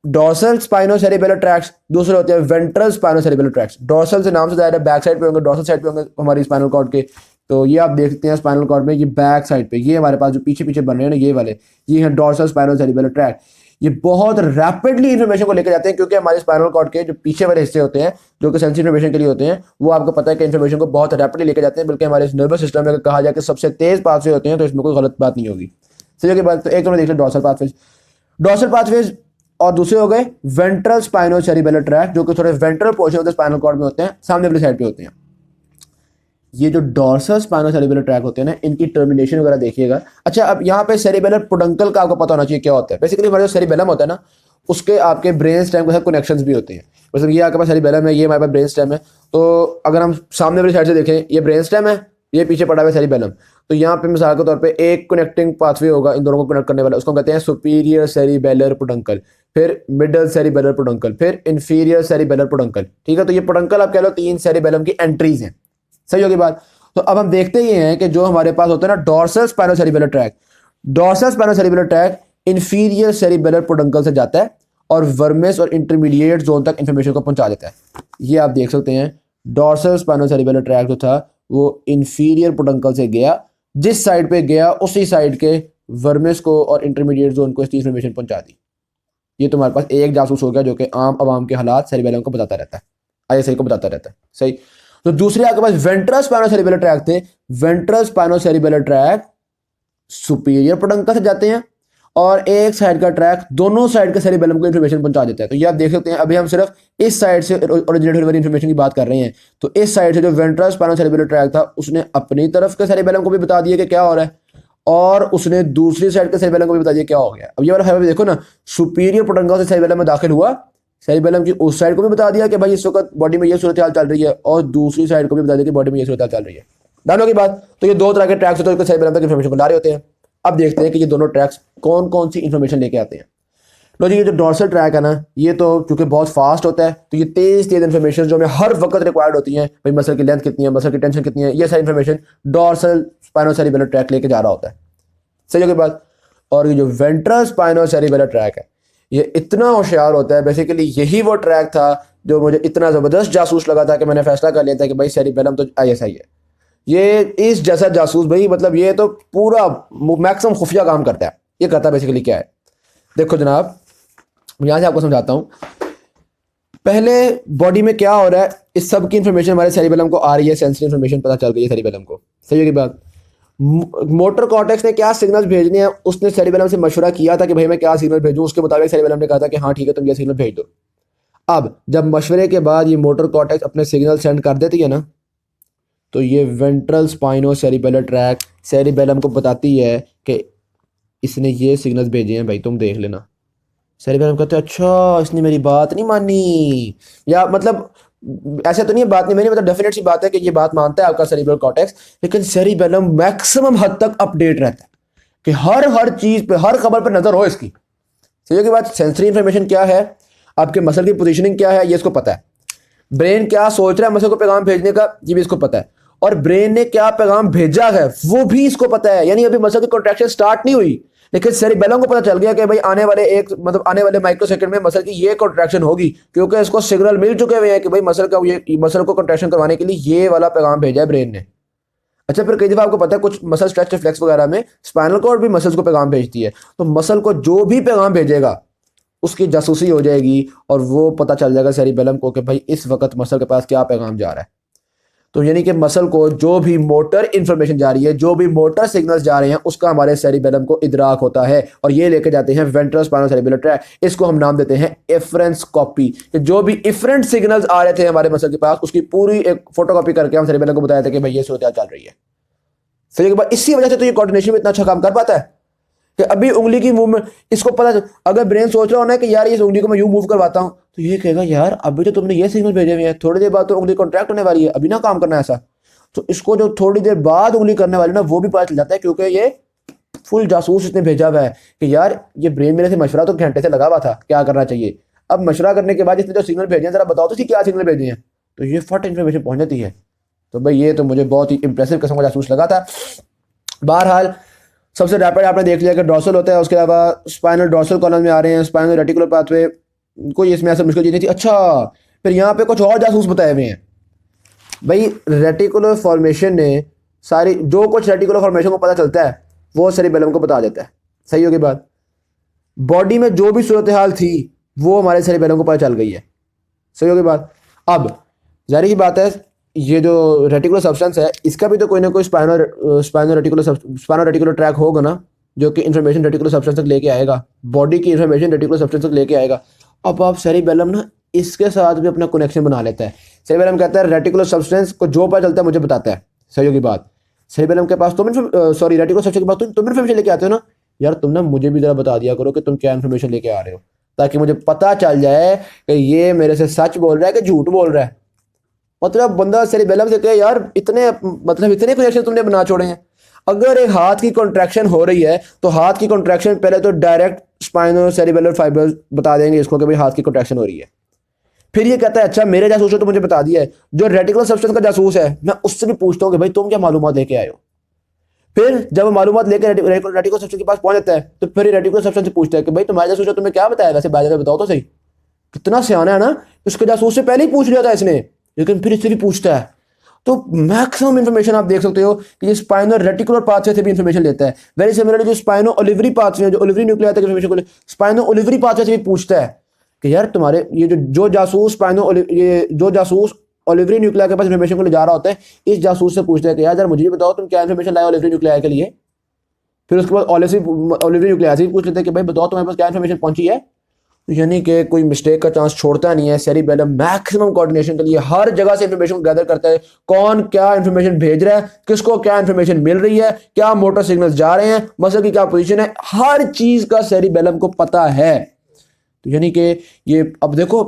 डॉर्सल स्पाइनोसेरिबेलर ट्रैक्ट्स, दूसरे होते हैं वेंट्रल स्पाइनोसेरिबेलर ट्रैक्ट्स। डॉर्सल से नाम से ज़्यादा बैक साइड पे होंगे, डॉर्सल साइड पे होंगे हमारी स्पाइनल कॉर्ड के। तो ये आप देखते हैं स्पाइनल कॉर्ड में, ये बैक साइड पे ये हमारे पास जो पीछे पीछे बन रहे हैं ना, ये वाले ये हैं डॉर्सल स्पाइनोसेरिबेलर ट्रैक्ट। ये बहुत रैपिडली इन्फॉर्मेशन को लेकर जाते हैं, क्योंकि हमारे स्पाइनल कॉर्ड के जो पीछे वाले हिस्से होते हैं जो कि सेंसिटिव इन्फॉर्मेशन के लिए होते हैं, वो आपको पता है कि इन्फॉर्मेशन को बहुत रैपिडली लेकर जाते हैं। बल्कि हमारे नर्वस सिस्टम में अगर कहा जाए कि सबसे तेज पाथवे होते हैं, तो इसमें कोई गलत बात नहीं होगी। सही की बात। तो एक तो देख लें डॉर्सल पाथवेज, और दूसरे हो गए वेंट्रल स्पाइनोसेरिबेलर ट्रैक्ट, जो कि थोड़े ventral portion of the spinal cord में होते हैं, सामने वाली साइड पे होते हैं। ये जो डॉर्सल स्पाइनोसेरिबेलर ट्रैक होते हैं ना, इनकी टर्मिनेशन वगैरह देखिएगा। अच्छा अब यहाँ पे सेरिबेलर पोडंकल का आपको पता होना चाहिए क्या होता है। बेसिकली हमारा जो सेरिबेलम होता है ना, उसके आपके ब्रेन स्टेम के साथ कनेक्शंस भी होते हैं। मतलब ये आपके पास सेरिबेलम है, ये हमारे पास ब्रेन स्टेम है। तो अगर हम सामने वाली साइड से देखें, ये ब्रेन स्टेम है, ये पीछे पड़ा हुआ है सेरिबेलम। तो यहाँ पे मिसाल के तौर पे एक कनेक्टिंग पाथवे होगा इन दोनों को कनेक्ट करने वाला, उसको कहते हैं सुपीरियर सेरिबेलर पोडंकल, फिर मिडल सेरिबेलर पोडंकल, फिर इंफीरियर सेरिबेलर पोडंकल। ठीक है, तो ये पोडंकल आप कह लो 3 सेरिबेलम की एंट्रीज हैं। सही होगी बात। तो अब हम देखते ही हैं कि जो हमारे पास होता है ना dorsal spinocerebellar tract, dorsal spinocerebellar tract inferior cerebellar peduncle से जाता है और वर्मिस और इंटरमीडिएट जोन तक इंफॉर्मेशन को पहुंचा देता है। ये आप देख सकते हैं, डोर्सल स्पाइनोसेरिबेलर ट्रैक जो था वो इंफीरियर पोडंकल से गया, जिस साइड पे गया उसी साइड के वर्मिस को और इंटरमीडिएट जोन को इसकी इंफॉर्मेशन पहुंचा दी। ये तुम्हारे पास एक जासूस हो गया जो कि आम आवाम के हालात सेरिबेलम को बताता रहता है, आईएसआई को बताता रहता है। सही। तो दूसरे आपके पास वेंट्रल स्पाइनोसेरिबेलर ट्रैक थे। वेंट्रल स्पाइनोसेरिबेलर ट्रैक सुपीरियर पोडंकल से जाते हैं और एक साइड का ट्रैक दोनों साइड के सेरिबेलम को इन्फॉर्मेशन पहुंचा देता है। तो ये आप देख सकते हैं, अभी हम सिर्फ इस साइड से ओरिजिनेट होने वाली इन्फॉर्मेशन की बात कर रहे हैं। तो इस साइड से जो वेंट्रल स्पाइनोसेरिबेलर ट्रैक था उसने अपनी तरफ के सेरिबेलम को भी बता दिया कि क्या हो रहा है, और उसने दूसरी साइड के सेरिबेलम को भी बता दिया क्या हो गया। अब ये वाला है देखो ना, सुपीरियर पोडंकल से सेरिबेलम में दाखिल हुआ, सेरिबेलम की उस साइड को भी बता दिया कि भाई इस वक्त बॉडी में ये सूरत हाल चल रही है, और दूसरी साइड को भी बता दिया कि बॉडी में ये सूरत हाल चल रही है। दोनों की बात। तो ये दो तरह के ट्रैक्स होते हैं जो सेरिबेलम तक इन्फॉर्मेशन को ला रहे होते हैं। अब देखते हैं कि ये दोनों ट्रैक्स कौन कौन सी इन्फॉर्मेशन लेके आते हैं। लो जी, ये जो डोर्सल ट्रैक है ना, ये तो क्योंकि बहुत फास्ट होता है तो ये तेज इन्फॉर्मेशन जो हमें हर वक्त रिक्वायर्ड होती है, भाई मसल की लेंथ कितनी है, मसल की टेंशन कितनी है, ये सारी इन्फॉर्मेशन डोर्सल स्पाइनोसेरिबेलर ट्रैक लेके जा रहा होता है। सही होगी बात। और ये जो वेंट्रल स्पाइनोसेरिबेलर ट्रैक है ये इतना होशियार होता है, बेसिकली यही वो ट्रैक था जो मुझे इतना ज़बरदस्त जासूस लगा था कि मैंने फैसला कर लिया था कि भाई सेरिबेलम तो आईएसआई है। ये इस जैसा जासूस भाई, मतलब ये तो पूरा मैक्सिमम खुफिया काम करता है। ये करता है बेसिकली क्या है, देखो जनाब, यहाँ से आपको समझाता हूँ। पहले बॉडी में क्या हो रहा है, इस सब की इन्फॉर्मेशन हमारे सेरिबेलम को आ रही है, सेंसरी इन्फॉर्मेशन पता चल गई है सेरिबेलम को। सही होगी बात। मोटर कॉर्टेक्स ने क्या सिग्नल्स भेजने हैं, उसने सेरिबेलम से मशवरा किया था कि भाई मैं क्या सिग्नल भेजूं, उसके मुताबिक सेरिबेलम ने कहा था कि हाँ ठीक है तुम ये सिग्नल भेज दो। अब जब मशवरे के बाद ये मोटर कॉर्टेक्स अपने सिग्नल सेंड कर देती है ना, तो ये वेंट्रल स्पाइनोसेरिबेलर ट्रैक सेरिबेलम को बताती है कि इसने ये सिग्नल्स भेजे हैं, भाई तुम देख लेना। सेरिबेलम कहते हैं अच्छा इसने मेरी बात नहीं मानी, या मतलब ऐसा तो नहीं है बात नहीं मानी, मतलब डेफिनेट सी बात है कि ये बात मानता है आपका सेरिब्रल कॉर्टेक्स, लेकिन सेरिबेलम मैक्सिमम हद तक अपडेट रहता है कि हर चीज पे, हर खबर पर नजर हो इसकी। सही की बात। सेंसरी इंफॉर्मेशन क्या है, आपके मसल की पोजीशनिंग क्या है, ये इसको पता है। ब्रेन क्या सोच रहा है मसल को पैगाम भेजने का, ये भी इसको पता है। और ब्रेन ने क्या पैगाम भेजा है वो भी इसको पता है। यानी अभी मसल की कॉन्ट्रैक्शन स्टार्ट नहीं हुई, लेकिन सेरिबेलम को पता चल गया कि भाई आने वाले माइक्रो सेकंड में मसल की ये कॉन्ट्रैक्शन होगी, क्योंकि इसको सिग्नल मिल चुके हुए हैं कि भाई मसल को कॉन्ट्रैक्शन करवाने के लिए ये वाला पैगाम भेजा है ब्रेन ने। अच्छा, फिर कई दफा आपको पता है कुछ मसल स्ट्रेच रिफ्लेक्स वगैरह में स्पाइनल कॉर्ड भी मसल्स को पैगाम भेजती है, तो मसल को जो भी पैगाम भेजेगा उसकी जासूसी हो जाएगी और वो पता चल जाएगा सेरिबेलम को कि भाई इस वक्त मसल के पास क्या पैगाम जा रहा है। तो यानी कि मसल को जो भी मोटर इंफॉर्मेशन जा रही है, जो भी मोटर सिग्नल्स जा रहे हैं, उसका हमारे सेरिबेलम को इदराक होता है और ये लेके जाते हैं वेंट्रल स्पाइनोसेरिबेलर ट्रैक। इसको हम नाम देते हैं इफरेंस कॉपी। जो भी इफरेंट सिग्नल्स आ रहे थे हमारे मसल के पास, उसकी पूरी एक फोटोकॉपी करके हम सेरिबेलम को बताया था कि भाई ये सूरत चल रही है। सही के बाद इसी वजह से तो ये कोऑर्डिनेशन में इतना अच्छा काम कर पाता है कि अभी उंगली की मूवमेंट इसको पता। अगर ब्रेन सोच रहा होना कि यार इस उंगली को मैं यूं मूव करवाता हूं, तो ये कहेगा यार अभी तो तुमने ये सिग्नल भेजे हुए हैं, थोड़ी देर बाद तो उंगली कॉन्ट्रैक्ट होने वाली है, अभी ना काम करना ऐसा। तो इसको जो थोड़ी देर बाद उंगली करने वाली ना, वो भी पता चल जाता है, क्योंकि ये फुल जासूस इसने भेजा हुआ है कि यार ये ब्रेन मेरे से मशवरा तो घंटे से लगा हुआ था क्या करना चाहिए। अब मशवरा करने के बाद इसने जो सिग्नल भेजे हैं जरा बताओ तो क्या सिग्नल भेजे हैं, तो ये फट इन्फॉर्मेशन पहुंच जाती है। तो भाई ये तो मुझे बहुत ही इंप्रेसिव किस्म का जासूस लगा था। बहरहाल सबसे रैपिड आपने देख लिया कि डोर्सल होता है, उसके अलावा स्पाइनल डोर्सल कॉलम में आ रहे हैं, स्पाइनल रेटिकुलर पाथवे, कोई इसमें ऐसा मुश्किल चीज़ नहीं थी। अच्छा, फिर यहाँ पे कुछ और जासूस बताए हुए हैं भाई। रेटिकुलर फॉर्मेशन ने सारी जो कुछ रेटिकुलर फॉर्मेशन को पता चलता है वो सेरिबेलम को बता देता है। सही होगी बात। बॉडी में जो भी सूरत हाल थी वो हमारे सेरिबेलम को पता चल गई है। सही होगी बात। अब जाहिर सी बात है ये जो रेटिकुलर सब्सटेंस है इसका भी तो कोई ना कोई स्पाइनो रेटिकुलर ट्रैक होगा ना, जो कि इन्फॉर्मेशन रेटिकुलर सब्सटेंस तक लेके आएगा, बॉडी की इन्फॉर्मेशन रेटिकुलर सब्सटेंस तक लेके आएगा। अब आप सेरिबेलम ना इसके साथ भी अपना कनेक्शन बना लेता है। सेरिबेलम कहता है रेटिकुलर सब्सटेंस को जो पता चलता है मुझे बताता है। सही होगी बात। सेरिबेलम के पास रेटिकुलर सब्सटेंस के पास तुम इन्फॉर्मेशन लेके आते हो ना, यार तुम ना मुझे भी जरा बता दिया करो कि तुम क्या इन्फॉर्मेशन लेके आ रहे हो, ताकि मुझे पता चल जाए कि ये मेरे से सच बोल रहा है कि झूठ बोल रहा है। मतलब बंदा सेरिबेलम से कहे यार इतने कनेक्शन तुमने बना छोड़े हैं। अगर एक हाथ की कॉन्ट्रैक्शन हो रही है तो हाथ की कॉन्ट्रैक्शन पहले तो डायरेक्ट स्पाइनो सेरिबेलर फाइबर्स बता देंगे इसको कि भाई हाथ की कॉन्ट्रैक्शन हो रही है। फिर ये कहता है अच्छा मेरे जासूस है तो मुझे बता दिया है, जो रेटिकुलर सब्सटेंस का जासूस है मैं उससे भी पूछता हूँ कि भाई तुम क्या मालूमात लेके आए हो। फिर जब मालूमात लेकर रेटिकुलर सब्सटेंस के पास पहुंच जाता है तो फिर रेटिकुलर सब्सटेंस से पूछता है कि भाई तुम्हारे जासूस है तुम्हें क्या बताया, वैसे बाजार बताओ तो सही। कितना सियाना है ना, उसके जासूस से पहले ही पूछ लिया था इसने, लेकिन फिर इससे भी पूछता है। तो मैक्सिमम इंफॉर्मेशन आप देख सकते हो कि ये स्पाइनो रेटिकुलर पाथवे से भी इंफॉर्मेशन लेता है। वेरी सिमिलरली जो स्पाइनो ओलिवरी पाथवे, जो ओलिवरी न्यूक्लिया तक इंफॉर्मेशन को स्पाइनो ओलिवरी पाथवे से भी पूछता है कि यार तुम्हारे ये जो जासूस स्पाइनो ये जो जासूस ओलिवरी न्यूक्लिया के पास इंफॉर्मेशन को ले जा रहा होता है, इस जासूस से पूछता है कि यार मुझे भी बताओ तुम क्या इंफॉर्मेशन लाए ओलिवरी न्यूक्लिया के लिए। फिर उसके बाद ओलिवरी न्यूक्लिया से भी पूछ लेते हैं कि भाई बताओ तुम्हारे पास क्या इंफॉर्मेशन पहुंची है। यानी कि कोई मिस्टेक का चांस छोड़ता नहीं है सेरिबेलम मैक्सिमम कोऑर्डिनेशन के लिए, हर जगह से इंफॉर्मेशन गैदर करता है, कौन क्या इंफॉर्मेशन भेज रहा है, किसको क्या इंफॉर्मेशन मिल रही है, क्या मोटर सिग्नल्स जा रहे हैं, मसल की क्या पोजीशन है, हर चीज का सेरिबेलम को पता है। तो यानी कि ये अब देखो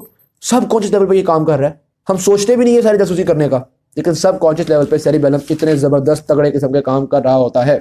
सब कॉन्शियस लेवल पे ये काम कर रहा है, हम सोचते भी नहीं है सारी जासूसी करने का, लेकिन सब कॉन्शियस लेवल पे सेरिबेलम इतने जबरदस्त तगड़े किस्म के काम कर रहा होता है।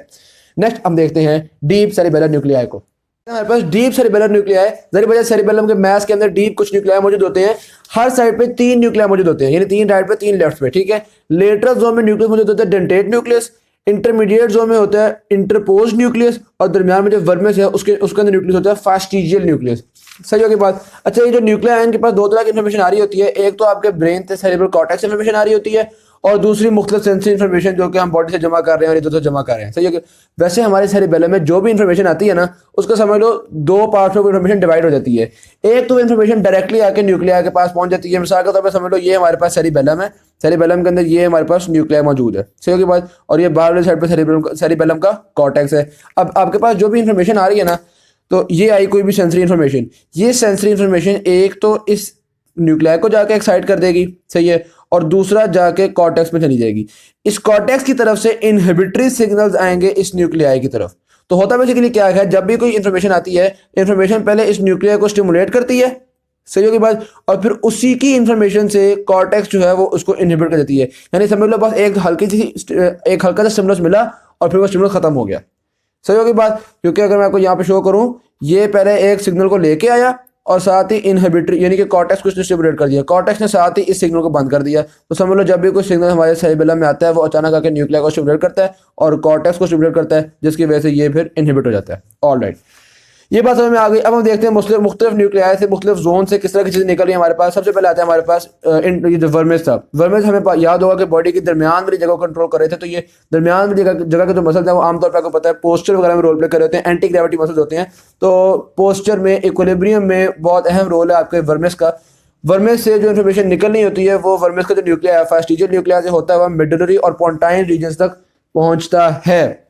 नेक्स्ट हम देखते हैं डीप सेरिबेलर न्यूक्लियाई को। हमारे पास डीप सेरिबेलर न्यूक्लियाई, जरी वजह सेरिबेलम के मैस के अंदर डीप कुछ न्यूक्लियाई मौजूद होते हैं, हर साइड पे 3 न्यूक्लियाई मौजूद होते हैं, यानी 3 राइट पे 3 लेफ्ट पे, ठीक है। लेटरल जोन में न्यूक्लियस मौजूद होता है डेंटेट न्यूक्लियस, इंटरमीडिएट जोन में होता है इंटरपोज न्यूक्लियस, और दरमियान में जो वर्मेस है उसके अंदर न्यूक्लियस होता है फास्टिजियल न्यूक्लियस। सही होगी बात। अच्छा ये जो न्यूक्लियाई है इनके पास 2 तरह की इन्फॉर्मेशन आ रही होती है, एक तो आपके ब्रेन से सेरिब्रल कॉर्टेक्स से इन्फॉर्मेशन आ रही होती है, और दूसरी मुख्तलिफ सेंसरी इन्फॉर्मेशन जो कि हम बॉडी से जमा कर रहे हैं और इधर से जमा कर रहे हैं। सही है कि वैसे हमारे सेरिबेलम में जो भी इन्फॉर्मेशन आती है ना उसको समझ लो 2 पार्ट्स में इन्फॉर्मेशन डिवाइड हो जाती है। एक तो इन्फॉर्मेशन डायरेक्टली आके न्यूक्लिया के पास पहुंच जाती है, मिसाल के तौर पर समझ लो ये हमारे पास सेरिबेलम है, सेरिबेलम के अंदर ये हमारे पास न्यूक्लिया मौजूद है। सही होगी बात। और ये बाहर वाली साइड पर सेरिबेलम का कॉर्टेक्स है। अब आपके पास जो भी इन्फॉर्मेशन आ रही है ना, तो ये आई कोई भी सेंसरी इन्फॉर्मेशन, ये सेंसरी इन्फॉर्मेशन एक तो इस न्यूक्लियाई को जाके एक्साइट कर देगी, सही है, और दूसरा जाके कॉर्टेक्स में चली जाएगी। इस कॉर्टेक्स की तरफ से इनहिबिटरी सिग्नल्स आएंगे इस न्यूक्लियाई की तरफ। तो होता बेसिकली क्या है, जब भी कोई इन्फॉर्मेशन आती है, इन्फॉर्मेशन पहले इस न्यूक्लियाई को स्टिमुलेट करती है, सही होगी बात, और फिर उसी की इन्फॉर्मेशन से कॉर्टेक्स जो है वो उसको इनहिबिट कर देती है। यानी समझ लो बस एक हल्का सा स्टिमुलस मिला और फिर वो स्टिमुलस खत्म हो गया। सही होगी बात। क्योंकि अगर मैं आपको यहाँ पे शो करूँ, ये पहले एक सिग्नल को लेके आया और साथ ही इनहिबिटरी यानी कि कॉर्टेक्स को स्टिमुलेट कर दिया, कॉर्टेक्स ने साथ ही इस सिग्नल को बंद कर दिया। तो समझ लो जब भी कोई सिग्नल हमारे सेरिबेलम में आता है वो अचानक आकर न्यूक्लिया को स्टिमुलेट करता है और कॉर्टेक्स को स्टिमुलेट करता है, जिसकी वजह से ये फिर इनहिबिट हो जाता है। ऑलराइट, ये बात समझ में आ गई। अब हम देखते हैं मुख्तलिफ न्यूक्लियाई से मुख्तलिफ जोन से किस तरह की चीज़ें निकल रही है हमारे पास। सबसे पहले आता है हमारे पास ये जो वर्मेस था। वर्मेस हमें याद होगा कि बॉडी की दरमियान वाली जगह को कंट्रोल कर रहे थे। तो ये दरमियान वाली जगह के जो मसल्स हैं वो आमतौर पर आपको पता है पोस्चर वगैरह में रोल प्ले कर रहे होते हैं, एंटी ग्रेविटी मसल्स होते हैं। तो पोस्चर में इक्विलिब्रियम में बहुत अहम रोल है आपके वर्मेस का। वर्मेस से जो इन्फॉर्मेशन निकलनी होती है वो वर्मेस का जो न्यूक्लिया है फास्टिजियल न्यूक्लिया से होता है, वह मेडुलरी और पोंटाइन रीजन्स तक पहुंचता है।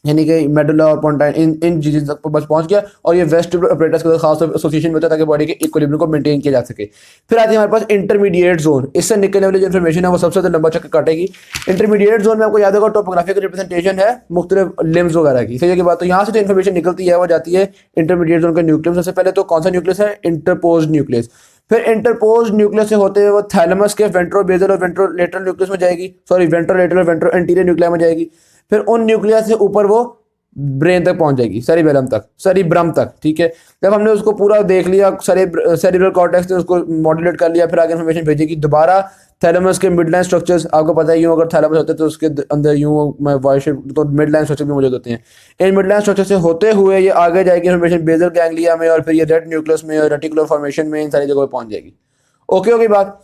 यानी कि मेडुला और पोंटाइन इन चीज़ों तक बस पहुंच गया, और ये वेस्टिबुलर अपरेटस के खास एसोसिएशन में होता है ताकि बॉडी के इक्विलिब्रियम को मेंटेन किया जा सके। फिर आती है हमारे पास इंटरमीडिएट जोन। इससे निकलने वाली जो इन्फॉर्मेशन है वो सबसे ज़्यादा लंबा चक्कर काटेगी। इंटरमीडिएट जोन में आपको याद होगा टोपोग्राफिकल रिप्रेजेंटेशन है मुख्तलिफ लिम्स वगैरह की, सही है की बात। तो यहाँ से जो इन्फॉर्मेशन निकलती है वो जाती है इंटरमीडिएट जोन के न्यूक्लियस। सबसे पहले तो कौन सा न्यूक्लियस है, इंटरपोज न्यूक्लियस। फिर इंटरपोज न्यूक्लियस से होते हुए वो थैलेमस के वेंट्रोबेसल और वेंट्रोलेटरल न्यूक्लियस में जाएगी, सॉरी वेंट्रोलेटरल और वेंट्रो एंटीरियर न्यूक्लिया में जाएगी। फिर उन न्यूक्लियस से ऊपर वो ब्रेन तक पहुंच जाएगी, सेरिबेलम तक, सेरिब्रम तक, ठीक है। जब हमने उसको पूरा देख लिया, सेरिब्रल कॉर्टेक्स ने उसको मॉड्यूलेट कर लिया, फिर आगे इन्फॉर्मेशन भेजेगी दोबारा थैलेमस के मिडलाइन स्ट्रक्चर्स। आपको पता है यूं अगर थैलेमस होते तो उसके अंदर यूं वाई शेप तो मिडलाइन स्ट्रक्चर भी मौजूद होते हैं। इन मिडलाइन स्ट्रक्चर से होते हुए ये आगे जाएगी इन्फॉर्मेशन बेसल गैंग्लिया में, और फिर ये रेड न्यूक्लियस में और रेटिकुलर फॉर्मेशन में, इन सारी जगह पर पहुंच जाएगी। ओके होगी बात।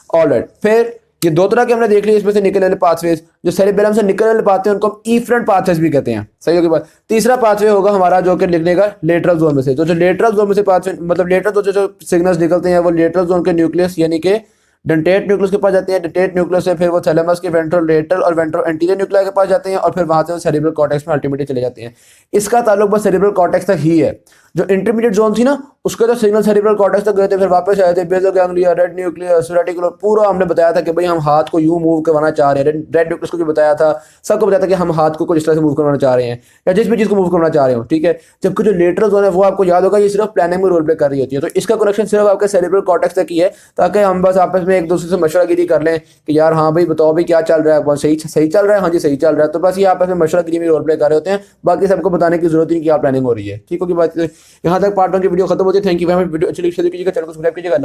ऑलराइट, फिर ये 2 तरह के हमने देख लिए इसमें से निकलने वाले पाथवेज। जो सेरिबेलम से निकलने वाले पाथवे उनको हम इफरेंट पाथवेज भी कहते हैं, सही होगी बात। तीसरा पाथवे होगा हमारा जो कि निकलने का लेटरल जोन में से। तो जो लेटरल जोन में से पाथवे मतलब लेटरल जो सिग्नल्स निकलते हैं वो लेटरल जोन के न्यूक्लियस यानी कि डेंटेट न्यूक्लियस के पास जाते हैं। डेंटेट न्यूक्लियस से फिर वो थैलेमस के वेंट्रोलेटरल और वेंट्रो एंटीरियर न्यूक्लिया के पास जाते हैं, और फिर वहां से सेरिब्रल कॉर्टेक्स में अल्टीमेटली चले जाते हैं। इसका ताल्लुक बस सेरिब्रल कॉर्टेक्स तक ही है। जो इंटरमीडिएट जोन थी ना उसके तो सिग्नल सेरिब्रल कॉर्टेक्स तक गए थे, फिर वापस आए थे basal ganglia, red nucleus, reticular, पूरा हमने बताया था कि भाई हम हाथ को यूं मूव करवाना चाह रहे हैं। रेड न्यूक्लियस को भी बताया था, सबको बताया था कि हम हाथ को कुछ इस तरह से मूव करवाना चाह रहे हैं या जिस भी चीज़ को मूव करना चाह रहे हो, ठीक है। जबकि जो लेटरल जोन है वो आपको याद होगा ये सिर्फ प्लानिंग में रोल प्ले कर रही होती है। तो इसका कनेक्शन सिर्फ आपके सेरिब्रल कॉर्टेक्स तक ही है, ताकि हम बस आपस में एक दूसरे से मशवरागिरी कर लें कि यार हाँ भाई बताओ भाई क्या चल रहा है, बहुत सही सही चल रहा है, हाँ जी सही चल रहा है। तो बस ये आपस में मशवरागिरी में रोल प्ले कर रहे होते हैं, बाकी सबको बताने की जरूरत नहीं कि क्या प्लानिंग हो रही है। ठीक होगी बात, यहाँ तक पार्ट 1 की वीडियो खत्म होती है। थैंक यू, वीडियो अच्छी लगी कीजिएगा, चैनल को सब्सक्राइब कीजिएगा।